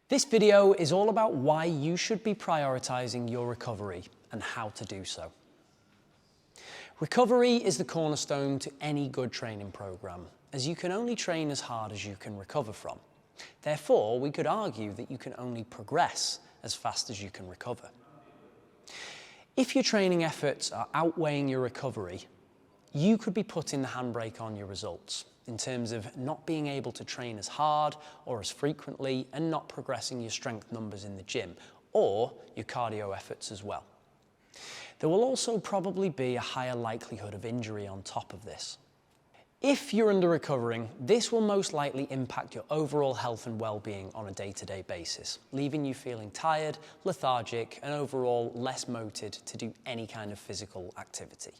This video is all about why you should be prioritizing your recovery and how to do so. Recovery is the cornerstone to any good training program, as you can only train as hard as you can recover from. Therefore, we could argue that you can only progress as fast as you can recover. If your training efforts are outweighing your recovery, you could be putting the handbrake on your results in terms of not being able to train as hard or as frequently and not progressing your strength numbers in the gym or your cardio efforts as well. There will also probably be a higher likelihood of injury on top of this. If you're under-recovering, this will most likely impact your overall health and well-being on a day-to-day basis, leaving you feeling tired, lethargic, and overall less motivated to do any kind of physical activity.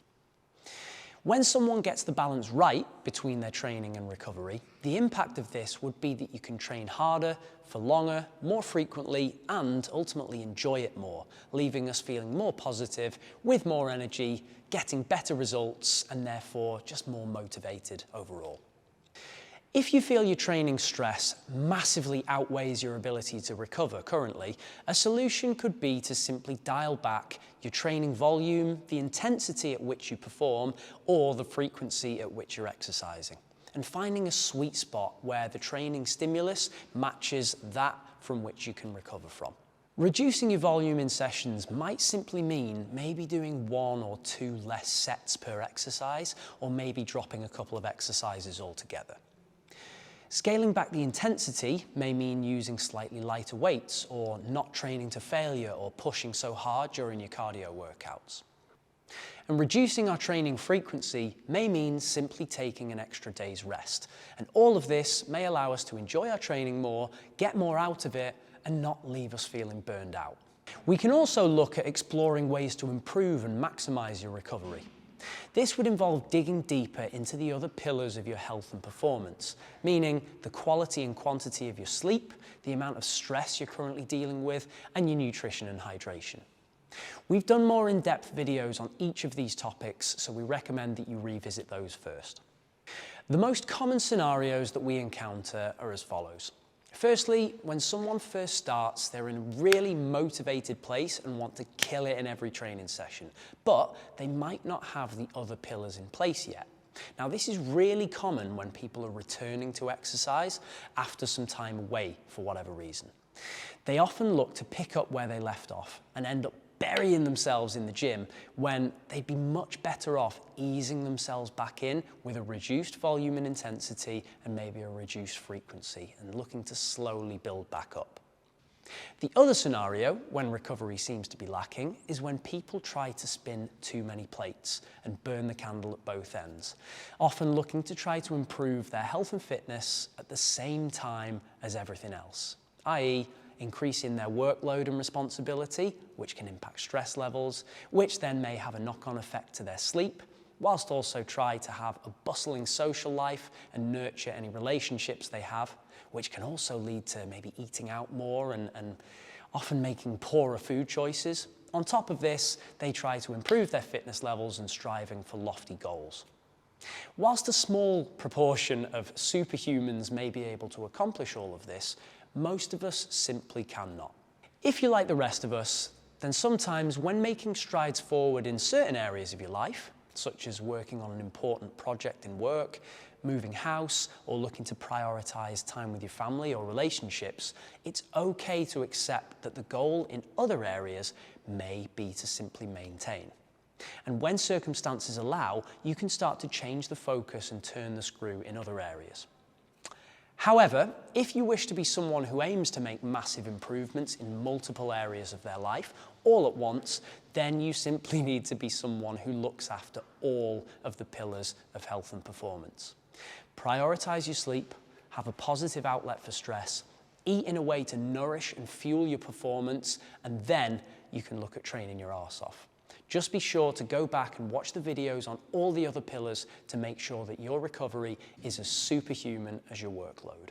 When someone gets the balance right between their training and recovery, the impact of this would be that you can train harder, for longer, more frequently, and ultimately enjoy it more, leaving us feeling more positive, with more energy, getting better results, and therefore just more motivated overall. If you feel your training stress massively outweighs your ability to recover currently, a solution could be to simply dial back your training volume, the intensity at which you perform, or the frequency at which you're exercising, and finding a sweet spot where the training stimulus matches that from which you can recover from. Reducing your volume in sessions might simply mean maybe doing 1 or 2 less sets per exercise, or maybe dropping a couple of exercises altogether. Scaling back the intensity may mean using slightly lighter weights or not training to failure or pushing so hard during your cardio workouts. And reducing our training frequency may mean simply taking an extra day's rest. And all of this may allow us to enjoy our training more, get more out of it, and not leave us feeling burned out. We can also look at exploring ways to improve and maximize your recovery. This would involve digging deeper into the other pillars of your health and performance, meaning the quality and quantity of your sleep, the amount of stress you're currently dealing with, and your nutrition and hydration. We've done more in-depth videos on each of these topics, so we recommend that you revisit those first. The most common scenarios that we encounter are as follows. Firstly, when someone first starts, they're in a really motivated place and want to kill it in every training session, but they might not have the other pillars in place yet. Now, this is really common when people are returning to exercise after some time away for whatever reason. They often look to pick up where they left off and end up burying themselves in the gym when they'd be much better off easing themselves back in with a reduced volume and intensity and maybe a reduced frequency and looking to slowly build back up. The other scenario, when recovery seems to be lacking, is when people try to spin too many plates and burn the candle at both ends, often looking to try to improve their health and fitness at the same time as everything else, i.e., increasing their workload and responsibility, which can impact stress levels, which then may have a knock-on effect to their sleep, whilst also try to have a bustling social life and nurture any relationships they have, which can also lead to maybe eating out more and often making poorer food choices. On top of this, they try to improve their fitness levels and striving for lofty goals. Whilst a small proportion of superhumans may be able to accomplish all of this, most of us simply cannot. If you're like the rest of us, then sometimes when making strides forward in certain areas of your life, such as working on an important project in work, moving house, or looking to prioritize time with your family or relationships, it's okay to accept that the goal in other areas may be to simply maintain. And when circumstances allow, you can start to change the focus and turn the screw in other areas. However, if you wish to be someone who aims to make massive improvements in multiple areas of their life all at once, then you simply need to be someone who looks after all of the pillars of health and performance. Prioritize your sleep, have a positive outlet for stress, eat in a way to nourish and fuel your performance, and then you can look at training your arse off. Just be sure to go back and watch the videos on all the other pillars to make sure that your recovery is as superhuman as your workload.